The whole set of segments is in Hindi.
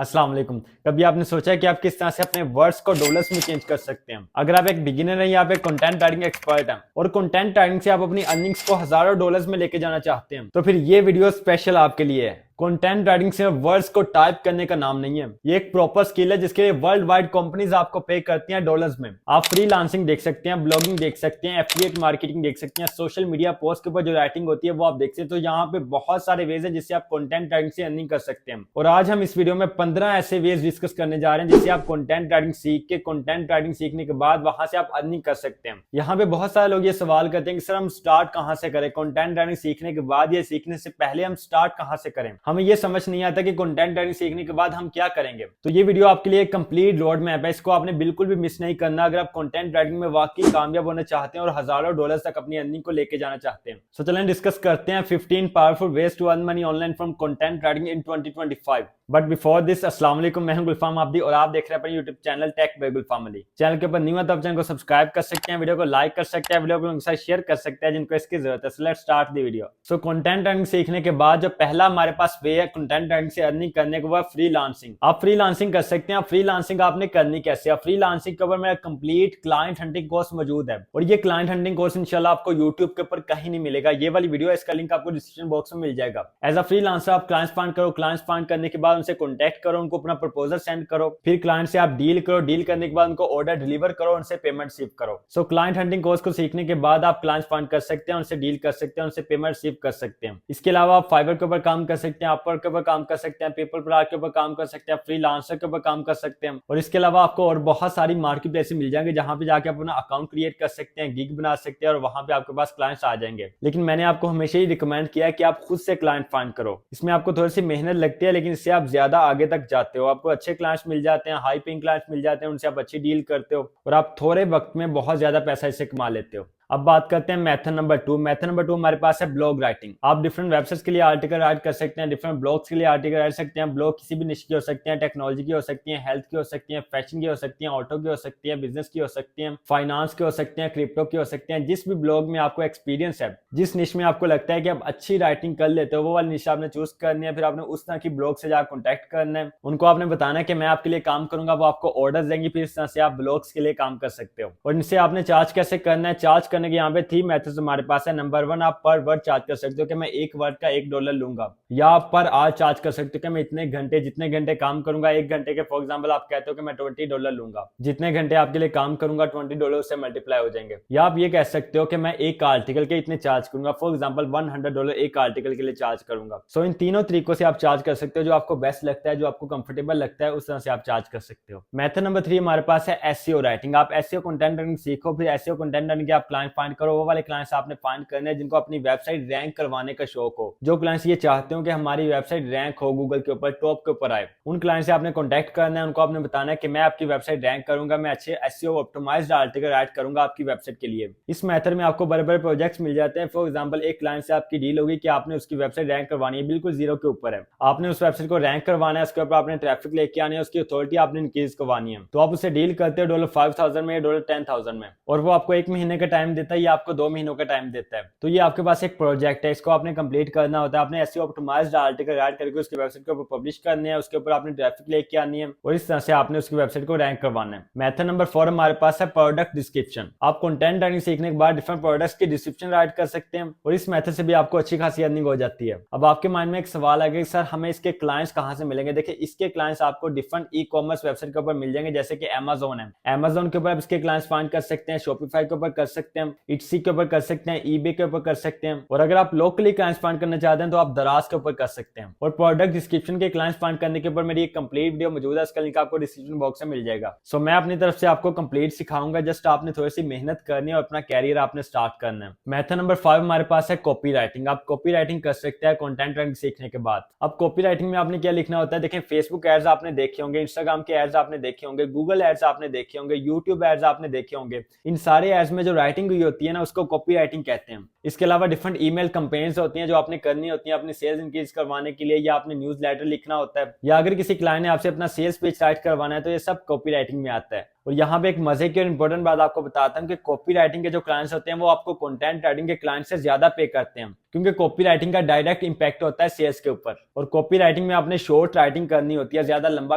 अस्सलाम वालेकुम। कभी आपने सोचा है कि आप किस तरह से अपने वर्ड्स को डॉलर्स में चेंज कर सकते हैं? अगर आप एक बिगिनर हैं या आप एक कंटेंट राइटिंग एक्सपर्ट हैं और कंटेंट राइटिंग से आप अपनी अर्निंग्स को हजारों डॉलर्स में लेके जाना चाहते हैं, तो फिर ये वीडियो स्पेशल आपके लिए है। कंटेंट राइटिंग से वर्ड्स को टाइप करने का नाम नहीं है, ये एक प्रॉपर स्किल है जिसके लिए वर्ल्ड वाइड कंपनीज आपको पे करती हैं डॉलर्स में। आप फ्रीलांसिंग देख सकते हैं, ब्लॉगिंग देख सकते हैं, एफिलिएट मार्केटिंग देख सकते हैं, सोशल मीडिया पोस्ट के ऊपर जो राइटिंग होती है वो आप देख सकते हैं। तो यहाँ पे बहुत सारे वेज है जिससे आप कंटेंट राइटिंग से अर्निंग कर सकते हैं। और आज हम इस वीडियो में 15 ऐसे वेज डिस्कस करने जा रहे हैं जिससे आप कंटेंट राइटिंग सीख के, कंटेंट राइटिंग सीखने के बाद वहां से आप अर्निंग कर सकते हैं। यहाँ पे बहुत सारे लोग ये सवाल करते हैं कि सर हम स्टार्ट कहाँ से करें, कंटेंट राइटिंग सीखने के बाद या सीखने से पहले हम स्टार्ट कहाँ से करें। हमें ये समझ नहीं आता कि कंटेंट राइटिंग सीखने के बाद हम क्या करेंगे। तो ये वीडियो आपके लिए एक कंप्लीट रोड मैप है, इसको आपने बिल्कुल भी मिस नहीं करना अगर आप कंटेंट राइटिंग में वाकई कामयाब होना चाहते हैं और हजारों डॉलर्स तक अपनी अर्निंग को लेके जाना चाहते हैं। सो चलें डिस्कस करते हैं 15 powerful ways to earn money online from content writing in 2025। But before this, अस्सलाम वालेकुम, मैं हूं गुलफाम आबदी और आप देख रहे हैं अपने यूट्यूब चैनल टेक बाय गुलफाम अली। चैनल के ऊपर न्यू है तो आप चैनल को सब्सक्राइब कर सकते हैं, वीडियो को लाइक कर सकते हैं, वीडियो को उनके साथ शेयर कर सकते हैं जिनको इसकी जरूरत है। So let's start the video. So content writing सीखने के बाद जो पहला हमारे पास वे है कंटेंट राइटिंग से अर्निंग करने के बाद फ्रीलांसिंग। आप फ्रीलांसिंग कर सकते हैं। फ्रीलांसिंग आपने करनी कैसे? फ्रीलांसिंग के ऊपर मेरा कंप्लीट क्लाइंट हंटिंग कोर्स मौजूद है और ये क्लाइंट हंटिंग कोर्स इंशाल्लाह आपको यूट्यूब के ऊपर कहीं नहीं मिलेगा। ये वाली वीडियो, इसका लिंक आपको डिस्क्रिप्शन बॉक्स में मिल जाएगा। एज अ फ्रीलांसर आप क्लाइंट्स फाइंड करो, क्लाइंट्स फाइंड करने के बाद उनसे कॉन्टैक्ट करो, उनको अपना प्रपोजल सेंड करो, फिर क्लाइंट से आप डील करो, डील करने के बाद उनको ऑर्डर डिलीवर करो, उनसे पेमेंट रिसीव करो। सो क्लाइंट हंटिंग कोर्स को सीखने के बाद आप क्लाइंट्स फाइंड कर सकते हैं, उनसे डील कर सकते हैं, उनसे पेमेंट रिसीव कर सकते हैं। इसके अलावा आप फाइवर के ऊपर काम कर सकते हैं, अपवर्क के ऊपर काम कर सकते हैं, पेपर प्लाट के ऊपर काम कर सकते हैं, फ्रीलांसर के ऊपर काम कर सकते हैं। और इसके अलावा आपको और बहुत सारी मार्केट प्लेस मिल जाएंगे जहां पे जाके आप अपना अकाउंट क्रिएट कर सकते हैं, गिग बना सकते हैं और वहां पे आपके पास क्लाइंट्स आ जाएंगे। लेकिन मैंने आपको हमेशा ही रिकमेंड किया है कि आप खुद से क्लाइंट फाइंड करो। इसमें आपको थोड़ी सी मेहनत लगती है लेकिन इससे आप ज्यादा आगे तक जाते हो, आपको अच्छे क्लाइंट्स मिल जाते हैं, हाई पेइंग क्लाइंट्स मिल जाते हैं, उनसे आप अच्छी डील करते हो और आप थोड़े वक्त में बहुत ज्यादा पैसा इससे कमा लेते हो। अब बात करते हैं मेथड नंबर 2। मेथड नंबर 2 हमारे पास है ब्लॉग राइटिंग। आप डिफरेंट वेबसाइट्स के लिए आर्टिकल राइट कर सकते हैं, डिफरेंट ब्लॉग्स के लिए आर्टिकल राइट सकते हैं। ब्लॉग किसी भी निश की हो सकते हैं, टेक्नोलॉजी की हो सकती है, हेल्थ की हो सकती है, फैशन की हो सकती है, ऑटो की हो सकती है, बिजनेस की हो सकती है, फाइनेंस की हो सकती है, क्रिप्टो की हो सकती है। जिस भी ब्लॉग में आपको एक्सपीरियंस है, जिस निश में आपको लगता है कि आप अच्छी राइटिंग कर लेते हो, वो वाली निश आपने चूज करनी है। फिर आपने उस तरह की ब्लॉग से जाकर कॉन्टैक्ट करना है, उनको आपने बताना है कि मैं आपके लिए काम करूंगा, वो आपको ऑर्डर देंगे, फिर इस तरह से आप ब्लॉग्स के लिए काम कर सकते हो। और इनसे आपने चार्ज कैसे करना है? चार्ज करने के यहाँ पे 3 मेथड्स हमारे पास है। नंबर 1, आप पर वर्ड चार्ज कर सकते हो कि मैं एक वर्ड का $1 लूंगा, या आप पर आवर चार्ज कर सकते हो कि मैं इतने घंटे, जितने घंटे काम करूंगा, एक घंटे के फॉर एग्जांपल आप कहते हो कि मैं $20 लूंगा, जितने घंटे आपके लिए काम करूंगा $20 से मल्टीप्लाई हो जाएंगे। या आप ये कह सकते हो कि मैं एक आर्टिकल के इतने चार्ज करूंगा, फॉर एग्जाम्पल $100 एक आर्टिकल के लिए चार्ज करूंगा। सो इन तीनों तरीकों से आप चार्ज कर सकते हो, जो आपको बेस्ट लगता है, जो आपको कंफर्टेबल लगता है, उस तरह से आप चार्ज कर सकते हो। मेथड नंबर 3 हमारे पास है एसईओ राइटिंग। आप एसईओ कंटेंट राइटिंग सीखो, फिर एसईओ कंटेंट राइटिंग के आप क्लाइंट फाइंड करो। वो वाले क्लाइंट्स आपने फाइंड करने जिनको अपनी वेबसाइट रैंक करवाने का शौक हो, जो क्लाइंट्स ये चाहते हो कि हमारी वेबसाइट रैंक हो, गूगल के ऊपर टॉप के ऊपर आए, उन क्लाइंट से आपने कॉन्टैक्ट करना है। उनको आपने बताना है कि मैं आपकी वेबसाइट रैंक करूंगा, मैं अच्छे एसईओ ऑप्टिमाइज्ड आर्टिकल राइट करूंगा आपकी वेबसाइट के लिए। इस मेथड में आपको बड़े बड़े प्रोजेक्ट्स मिल जाते हैं। फॉर एग्जाम्पल एक क्लाइंट से आपकी डील होगी कि आपने उसकी वेबसाइट रैंक करवानी है, बिल्कुल जीरो के ऊपर है, आपने उस वेबसाइट को रैंक करवाना है, उसके ऊपर आपने ट्रैफिक लेके आने है, उसकी अथॉरिटी आपने इंक्रीज करवानी है। तो आप उससे डील करते हो $5,000 में या $10,000 में, और वो आपको 1 महीने का टाइम देता है या आपको 2 महीनों का टाइम देता है। तो ये आपके पास एक प्रोजेक्ट है, इसको आपने कंप्लीट करना होता है। आपने एसईओ ऑप्टिमाइज्ड आर्टिकल राइट करके उसकी वेबसाइट के ऊपर पब्लिश करने हैं, उसके ऊपर आपने ट्रैफिक लेके आनी है और इस तरह से आपने उसकी वेबसाइट को रैंक करवाना है। मेथड नंबर 4 हमारे पास है प्रोडक्ट डिस्क्रिप्शन। आप कंटेंट राइटिंग सीखने के बाद डिफरेंट प्रोडक्ट्स की डिस्क्रिप्शन राइट कर सकते हैं और इस मेथड से भी आपको अच्छी खासी अर्निंग हो जाती है। अब आपके माइंड में एक सवाल आएगा कि सर हमें इसके क्लाइंट्स कहां से मिलेंगे? देखिए, इसके क्लाइंट्स आपको डिफरेंट ई कॉमर्स वेबसाइट के ऊपर मिल जाएंगे, जैसे कि अमेजोन है। अमेजोन के ऊपर आप इसके क्लाइंट्स फाइंड कर सकते हैं, शॉपिफाई के ऊपर कर सकते हैं, इट्सी के ऊपर कर सकते हैं, ईबे के ऊपर कर सकते हैं। और अगर आप लोकली क्लाइंट्स फाइंड करना चाहते हैं तो आप दराज के ऊपर कर सकते हैं। और प्रोडक्ट डिस्क्रिप्शन के क्लाइंट्स फाइंड करने के ऊपर मेरी एक कंप्लीट वीडियो मौजूद है, इसका लिंक आपको डिस्क्रिप्शन बॉक्स में मिल जाएगा। सो मैं अपनी तरफ से आपको कंप्लीट सिखाऊंगा, जस्ट आपने थोड़ी सी मेहनत करनी है और अपना कैरियर आपने स्टार्ट करना है। मेथड नंबर 5 हमारे पास है कॉपी राइटिंग। आप कॉपी राइटिंग कर सकते हैं कंटेंट राइटिंग सीखने के बाद। अब कॉपी राइटिंग में आपने क्या लिखना होता है? देखें, फेसबुक एड्स आपने देखे होंगे, इंस्टाग्राम के एड्स आपने देखे होंगे, गूगल एड्स आपने देखे होंगे, यूट्यूब एड्स आपने देखे होंगे। इन सारे एड्स में जो राइटिंग हुई होती है ना, उसको कॉपी राइटिंग कहते हैं। इसके अलावा डिफरेंट ईमेल कैंपेन्स होती हैं जो आपने करनी होती हैं अपनी सेल्स इंक्रीज करवाने के लिए, या आपने न्यूज़लेटर लिखना होता है, या अगर किसी क्लाइंट ने आपसे अपना सेल्स पेज राइट करवाना है, तो ये सब कॉपी राइटिंग में आता है। और यहाँ पे एक मजे की और इंपॉर्टेंट बात आपको बताता हूँ कि कॉपी राइटिंग के जो क्लाइंट्स होते हैं वो आपको कंटेंट राइटिंग के क्लाइंट से ज्यादा पे करते हैं, क्योंकि कॉपी राइटिंग का डायरेक्ट इंपैक्ट होता है सेल्स के ऊपर। और कॉपी राइटिंग में आपने शॉर्ट राइटिंग करनी होती है, ज्यादा लंबा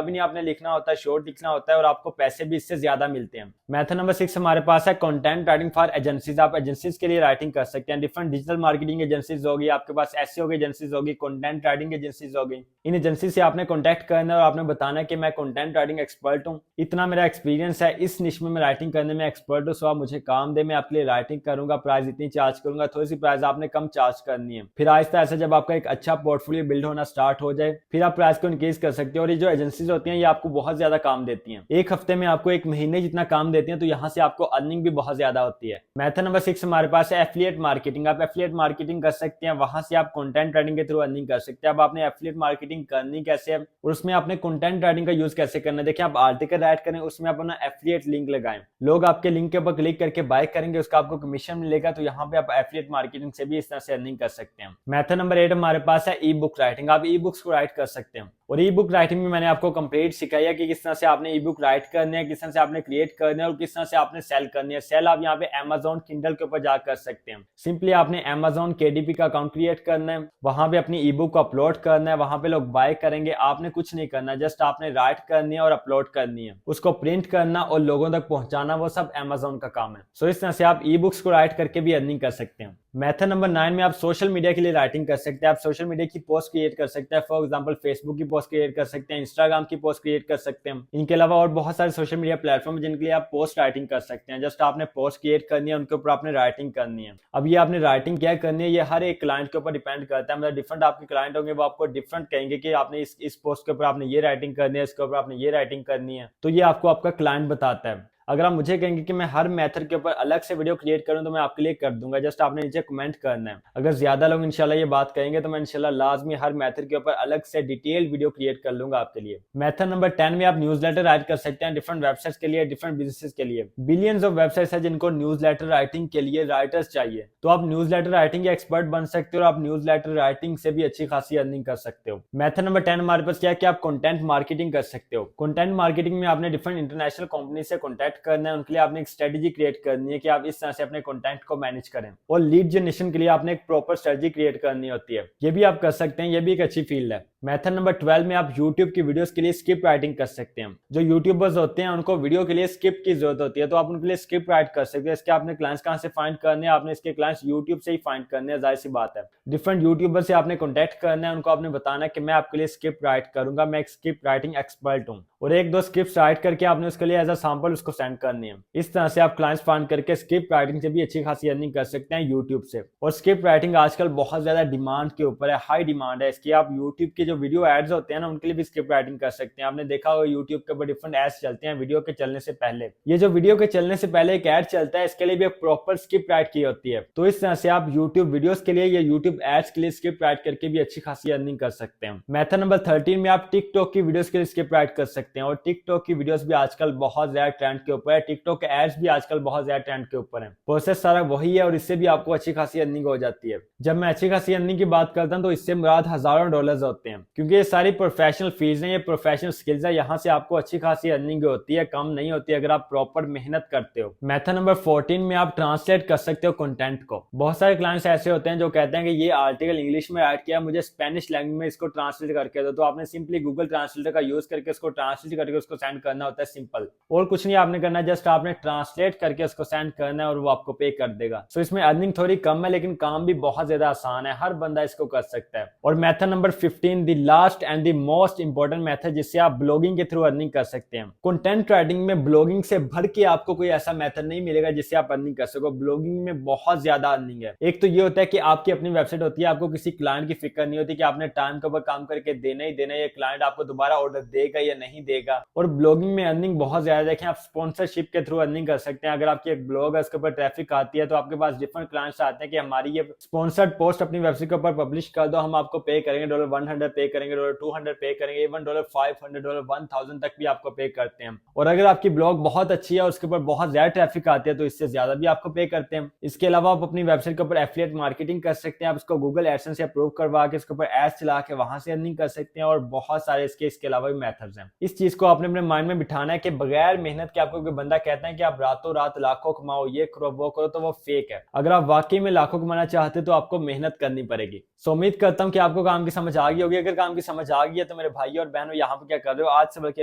भी नहीं आपने लिखना होता है, शॉर्ट लिखना होता है, और आपको पैसे भी इससे ज्यादा मिलते हैं। मेथड नंबर 6 हमारे पास है कंटेंट राइटिंग फॉर एजेंसीज। आप एजेंसीज के लिए राइटिंग कर सकते हैं। डिफरेंट डिजिटल मार्केटिंग एजेंसीज होगी, आपके पास एसईओ की एजेंसीज होगी, कंटेंट राइटिंग एजेंसीज होगी। इन एजेंसी से आपने कॉन्टैक्ट करना है और आपने बताना है कि मैं कंटेंट राइटिंग एक्सपर्ट हूँ, इतना मेरा एक्सपीरियंस है, इस निश में मैं राइटिंग करने में एक्सपर्ट हूँ, सो आप मुझे काम दे, मैं आपके लिए राइटिंग करूंगा, प्राइस इतनी चार्ज करूंगा। थोड़ी सी प्राइस आपने कम चार्ज करनी है। फिर आहिस्ता आहिस्ता जब आपका एक अच्छा पोर्टफोलियो बिल्ड होना स्टार्ट हो जाए, फिर आप प्राइस को इंक्रीज कर सकते हो। और ये जो एजेंसीज होती हैं ये आपको बहुत ज्यादा काम देती हैं, एक हफ्ते में आपको एक महीने जितना काम देती हैं, तो यहाँ से आपको अर्निंग भी बहुत ज्यादा होती है। मेथड नंबर 6 हमारे पास है एफिलिएट मार्केटिंग। आप एफिलिएट मार्केटिंग कर सकते हैं, वहां से आप कंटेंट राइटिंग के थ्रू अर्निंग कर सकते हैं। अब आपने एफिलिएट मार्केटिंग करनी कैसे है और उसमें आपने कंटेंट राइटिंग का यूज कैसे करना है, देखिए आप आर्टिकल राइट करें, उसमें आप अपना एफिलिएट लिंक लगाएं, लोग आपके लिंक के ऊपर क्लिक करके बाय करेंगे, उसका आपको कमीशन मिलेगा। तो यहाँ पे आप एफिलिएट मार्केटिंग से भी इस तरह से अर्निंग कर सकते हैं। मेथड नंबर 8 हमारे पास है ई बुक राइटिंग। आप ई बुक्स को राइट कर सकते हैं, और ई बुक राइटिंग में मैंने आपको कंप्लीट सिखाया कि किस तरह से आपने ई बुक राइट करनी है, किस तरह से आपने क्रिएट करनी है और किस तरह से आपने सेल करनी है। सेल आप यहाँ पे Amazon Kindle के ऊपर जा कर सकते हैं। सिंपली आपने Amazon KDP का अकाउंट क्रिएट करना है, वहां पे अपनी ई बुक को अपलोड करना है, वहां पे लोग बाय करेंगे, आपने कुछ नहीं करना, जस्ट आपने राइट करनी है और अपलोड करनी है, उसको प्रिंट करना और लोगों तक पहुंचाना, वो सब Amazon का काम है। सो इस तरह से आप ई बुक्स को राइट करके भी अर्निंग कर सकते हैं। मेथड नंबर 9 में आप सोशल मीडिया के लिए राइटिंग कर सकते हैं। आप सोशल मीडिया की पोस्ट क्रिएट कर सकते हैं, फॉर एग्जांपल फेसबुक की पोस्ट क्रिएट कर सकते हैं, इंस्टाग्राम की पोस्ट क्रिएट कर सकते हैं। इनके अलावा और बहुत सारे सोशल मीडिया प्लेटफॉर्म जिनके लिए आप पोस्ट राइटिंग कर सकते हैं। जस्ट आपने पोस्ट क्रिएट करनी है, उनके ऊपर आपने राइटिंग करनी है। अब ये आपने राइटिंग क्या करनी है, ये हर एक क्लाइंट के ऊपर डिपेंड करता है। मतलब डिफरेंट आपके क्लाइंट होंगे, वो आपको डिफरेंट कहेंगे कि आपने इस पोस्ट के ऊपर आपने ये राइटिंग करनी है, इसके ऊपर आपने ये राइटिंग करनी है। तो ये आपको आपका क्लाइंट बताता है। अगर आप मुझे कहेंगे कि मैं हर मेथड के ऊपर अलग से वीडियो क्रिएट करूं, तो मैं आपके लिए कर दूंगा, जस्ट आपने नीचे कमेंट करना है। अगर ज्यादा लोग इंशाल्लाह ये बात कहेंगे तो मैं इंशाल्लाह लाजमी हर मेथड के ऊपर अलग से डिटेल वीडियो क्रिएट कर लूंगा आपके लिए। मेथड नंबर 10 में आप न्यूज़लेटर राइट कर सकते हैं, डिफरेंट वेबसाइट्स के लिए, डिफरेंट बिजनेसेस के लिए। बिलियंस ऑफ वेबसाइट्स है जिनको न्यूज़लेटर राइटिंग के लिए राइटर्स चाहिए, तो आप न्यूज़लेटर राइटिंग के एक्सपर्ट बन सकते हो और आप न्यूज़लेटर राइटिंग से भी अच्छी खासी अर्निंग कर सकते हो। मेथड नंबर 10 हमारे पास क्या है कि आप कंटेंट मार्केटिंग कर सकते हो। कंटेंट मार्केटिंग में आपने डिफरेंट इंटरनेशनल कंपनी से कॉन्टैक्ट करना है, उनके लिए आपने एक स्ट्रेटजी क्रिएट करनी है कि आप इस तरह से अपने कंटेंट को मैनेज करें, और लीड जनरेशन के लिए आपने एक प्रॉपर स्ट्रेटजी क्रिएट करनी होती है। ये भी आप कर सकते हैं, ये भी एक अच्छी फील्ड है। मेथड नंबर 12 में आप YouTube की वीडियोस के लिए स्क्रिप्ट राइटिंग कर सकते हैं। जो यूट्यूबर्स होते हैं उनको वीडियो के लिए स्क्रिप्ट की जरूरत होती है, तो आप उनके लिए स्क्रिप्ट राइट कर सकते हैं। इसके आपने क्लाइंट्स कहां से फाइंड करने हैं, आपने इसके क्लाइंट्स यूट्यूब से ही फाइंड करने हैं, जाहिर सी बात है। डिफरेंट यूट्यूबर से आपने कॉन्टैक्ट करना है, उनको आपने बताना है कि मैं आपके लिए स्क्रिप्ट राइट करूंगा, मैं एक स्क्रिप्ट राइटिंग एक्सपर्ट हूँ, और एक दो स्क्रिप्ट राइट करके आपने उसके लिए एज अ सैंपल उसको सेंड करनी है। इस तरह से आप क्लाइंट्स फाइंड करके स्क्रिप्ट राइटिंग से भी अच्छी खासी अर्निंग कर सकते हैं यूट्यूब से। और स्क्रिप्ट राइटिंग आजकल बहुत ज्यादा डिमांड के ऊपर है, हाई डिमांड है इसकी। आप यूट्यूब के जो वीडियो एड्स होते हैं ना, उनके लिए भी स्क्रिप्ट राइटिंग कर सकते हैं। आपने देखा होगा यूट्यूब के ऊपर डिफरेंट एड्स चलते हैं वीडियो के चलने से पहले। ये जो वीडियो के चलने से पहले एक एड चलता है, इसके लिए भी एक प्रॉपर स्क्रिप्ट राइट की होती है। तो इस तरह से आप यूट्यूब वीडियोस के लिए या यूट्यूब एड्स के लिए स्क्रिप्ट राइट करके भी अच्छी खासी अर्निंग कर सकते हैं। मेथड नंबर 13 में आप टिकटॉक की वीडियोस के लिए स्क्रिप्ट राइट कर सकते हैं, और टिकटॉक की वीडियोस भी आजकल बहुत ज्यादा ट्रेंड के ऊपर है, टिकटॉक के एड्स भी आजकल बहुत ज्यादा ट्रेंड के ऊपर है। प्रोसेस सारा वही है और इससे भी आपको अच्छी खासी अर्निंग हो जाती है। जब मैं अच्छी खासी अर्निंग की बात करता हूं तो इससे मुराद हजारों डॉलर्स होते हैं, क्योंकि ये सारी प्रोफेशनल फील्ड्स हैं, ये प्रोफेशनल स्किल्स है, यहाँ से आपको अच्छी खासी अर्निंग होती है, कम नहीं होती अगर आप प्रॉपर मेहनत करते हो। मेथड नंबर 14 में आप ट्रांसलेट कर सकते हो कंटेंट को। बहुत सारे क्लाइंट्स ऐसे होते हैं जो कहते हैं कि ये आर्टिकल इंग्लिश में राइट किया, मुझे स्पेनिश लैंग्वेज में इसको ट्रांसलेट करके दो, तो आपने सिंपली गूगल ट्रांसलेटर का यूज करके उसको ट्रांसलेट करके उसको सेंड करना होता है, सिंपल। और कुछ नहीं आपने करना, जस्ट आपने ट्रांसलेट करके उसको सेंड करना है और वो आपको पे कर देगा। सो इसमें अर्निंग थोड़ी कम है, लेकिन काम भी बहुत ज्यादा आसान है, हर बंदा इसको कर सकता है। और method number 15, the last and the most important method, जिससे आप ब्लॉगिंग के थ्रू अर्निंग कर सकते हैं। कंटेंट राइटिंग में ब्लॉगिंग से भर के आपको कोई ऐसा मेथड नहीं मिलेगा जिससे आप अर्निंग कर सको। ब्लॉगिंग में बहुत ज्यादा अर्निंग है। एक तो ये होता है कि आपकी अपनी वेबसाइट होती है, आपको किसी क्लाइंट की फिक्र नहीं होती कि आपने टाइम के ऊपर काम करके देना ही देना है, ये क्लाइंट आपको दोबारा ऑर्डर देगा या नहीं देगा। और ब्लॉगिंग में अर्निंग बहुत ज्यादा, देखें आप स्पॉन्सरशिप के थ्रू अर्निंग कर सकते हैं। अगर आपकी एक ब्लॉग है, उसके ऊपर ट्रैफिक आती है, तो आपके पास डिफरेंट क्लाइंट्स आते हैं कि हमारी ये स्पॉन्सर्ड पोस्ट अपनी वेबसाइट के ऊपर पब्लिश कर दो, हम आपको पे करेंगे, $100 पे करेंगे, $200 पे करेंगे, इवन $500, $1000 तक भी आपको पे करते हैं। और अगर आपकी ब्लॉग बहुत अच्छी है और उसके ऊपर बहुत ज्यादा ट्रैफिक आती है, तो इससे ज्यादा भी आपको पे करते हैं। इसके अलावा आप अपनी वेबसाइट के ऊपर एफिलिएट मार्केटिंग कर सकते हैं, आप उसको गूगल एडसेंस से अप्रूव करवा के इसके ऊपर एड्स चला के वहां से अर्निंग कर सकते हैं। और बहुत सारे इसके अलावा भी मेथड्स हैं। इस चीज को आपने अपने माइंड में बिठाना है कि बगैर मेहनत के आपको कोई बंदा कहता है कि आप रातों रात लाखों कमाओ, ये करो वो करो, तो वो फेक है। अगर आप वाकई में लाखों कमाना चाहते तो आपको मेहनत करनी पड़ेगी। सो उम्मीद करता हूँ कि आपको काम की समझ आ गई होगी। अगर काम की समझ आ गई है तो मेरे भाई और बहनों यहाँ पे क्या कर रहे हो, आज से बल्कि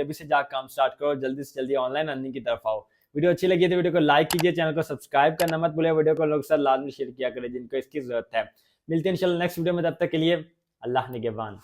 अभी से जाकर काम स्टार्ट करो, जल्दी से जल्दी ऑनलाइन अर्निंग की तरफ आओ। वीडियो अच्छी लगी तो वीडियो को लाइक कीजिए, चैनल को सब्सक्राइब करना मत भूलिए, वीडियो को लोगों के साथ लाजमी शेयर किया करें जिनको इसकी जरूरत है। मिलते हैं इंशाल्लाह नेक्स्ट वीडियो में, तब तक के लिए अल्लाह निगहबान।